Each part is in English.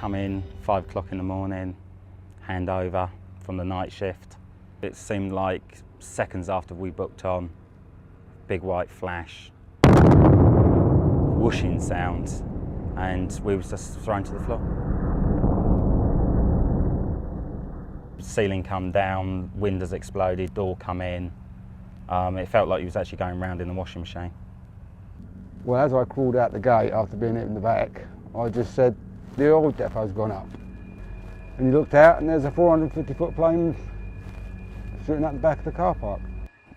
come in 5 o'clock in the morning, hand over from the night shift. It seemed like seconds after we booked on, big white flash, whooshing sound, and we were just thrown to the floor. Ceiling come down, windows exploded, door come in. It felt like he was actually going round in the washing machine. Well, as I crawled out the gate after being hit in the back, I just said, the oil depot's gone up. And he looked out and there's a 450-foot plane shooting at the back of the car park.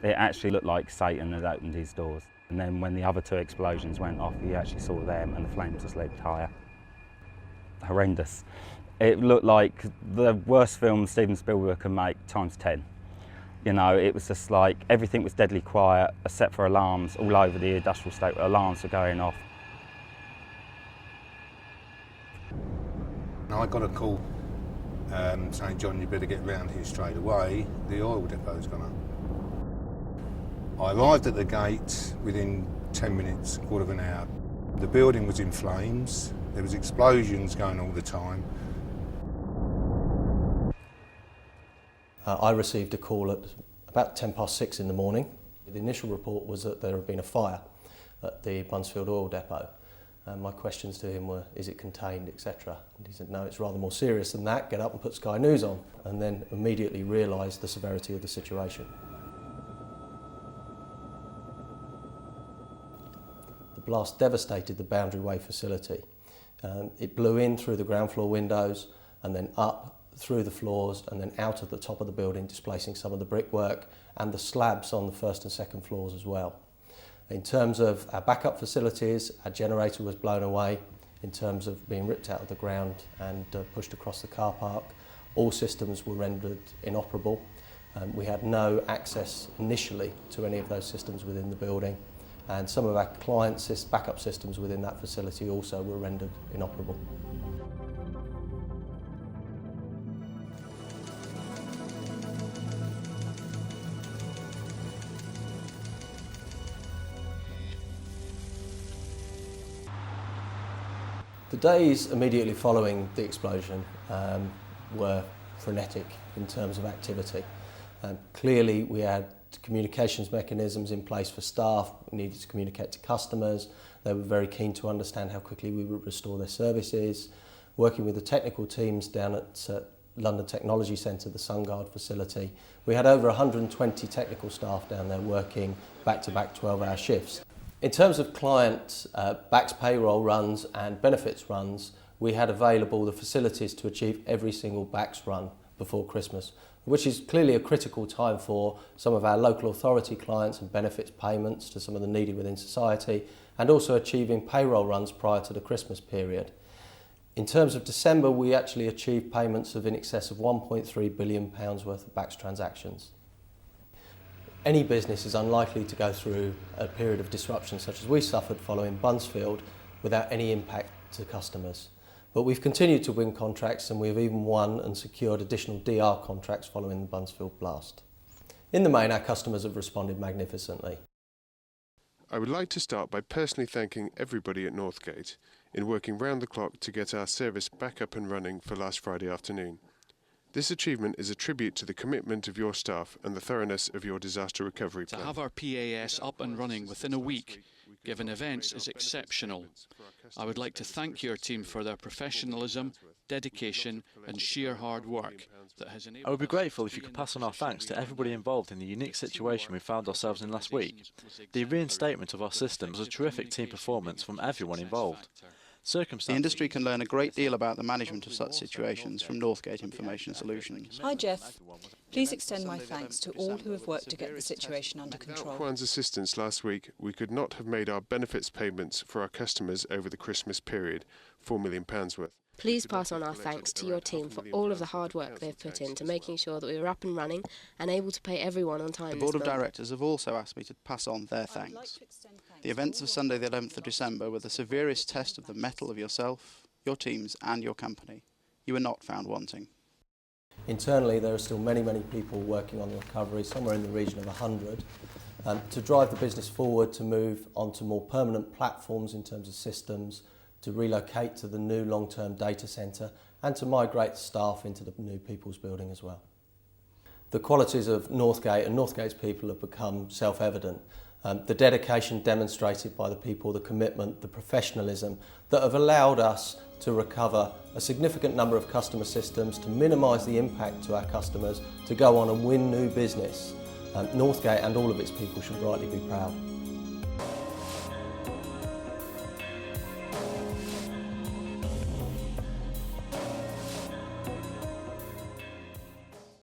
It actually looked like Satan had opened his doors. And then when the other 2 explosions went off, he actually saw them and the flames just leaped higher. Horrendous. It looked like the worst film Steven Spielberg could make times 10. You know, it was just like everything was deadly quiet except for alarms all over the industrial estate. Alarms were going off. I got a call saying, John, you better get round here straight away. The oil depot's gone up. I arrived at the gate within 10 minutes, quarter of an hour. The building was in flames. There was explosions going all the time. I received a call at about 6:10 in the morning. The initial report was that there had been a fire at the Buncefield oil depot. My questions to him were, is it contained, etc. And he said, no, it's rather more serious than that, get up and put Sky News on. And then immediately realised the severity of the situation. The blast devastated the Boundary Way facility. It blew in through the ground floor windows and then up through the floors and then out at the top of the building, displacing some of the brickwork and the slabs on the first and second floors as well. In terms of our backup facilities, our generator was blown away in terms of being ripped out of the ground and pushed across the car park. All systems were rendered inoperable. We had no access initially to any of those systems within the building, and some of our clients' backup systems within that facility also were rendered inoperable. The days immediately following the explosion were frenetic in terms of activity. Clearly we had communications mechanisms in place for staff. We needed to communicate to customers. They were very keen to understand how quickly we would restore their services. Working with the technical teams down at London Technology Centre, the SunGuard facility, we had over 120 technical staff down there working back-to-back 12-hour shifts. In terms of client BACS payroll runs and benefits runs, we had available the facilities to achieve every single BACS run before Christmas, which is clearly a critical time for some of our local authority clients and benefits payments to some of the needy within society, and also achieving payroll runs prior to the Christmas period. In terms of December, we actually achieved payments of in excess of £1.3 billion worth of BACS transactions. Any business is unlikely to go through a period of disruption such as we suffered following Buncefield without any impact to customers. But we've continued to win contracts, and we've even won and secured additional DR contracts following the Buncefield blast. In the main, our customers have responded magnificently. I would like to start by personally thanking everybody at Northgate in working round the clock to get our service back up and running for last Friday afternoon. This achievement is a tribute to the commitment of your staff and the thoroughness of your disaster recovery plan. To have our PAS up and running within a week, given events, is exceptional. I would like to thank your team for their professionalism, dedication and sheer hard work that has enabled. I would be grateful if you could pass on our thanks to everybody involved in the unique situation we found ourselves in last week. The reinstatement of our system was a terrific team performance from everyone involved. The industry can learn a great deal about the management of such situations from Northgate Information Solutions. Hi Jeff, please extend my thanks to all who have worked to get the situation under control. Without Juan's assistance last week, we could not have made our benefits payments for our customers over the Christmas period, £4 million worth. Please pass on our thanks to your team for all of the hard work they've put into making sure that we were up and running and able to pay everyone on time. The Board of Directors have also asked me to pass on their thanks. The events of Sunday the 11th of December were the severest test of the mettle of yourself, your teams and your company. You were not found wanting. Internally, there are still many people working on the recovery, somewhere in the region of 100, to drive the business forward, to move onto more permanent platforms in terms of systems, to relocate to the new long-term data centre and to migrate staff into the new People's Building as well. The qualities of Northgate and Northgate's people have become self-evident. The dedication demonstrated by the people, the commitment, the professionalism that have allowed us to recover a significant number of customer systems, to minimise the impact to our customers, to go on and win new business. Northgate and all of its people should rightly be proud.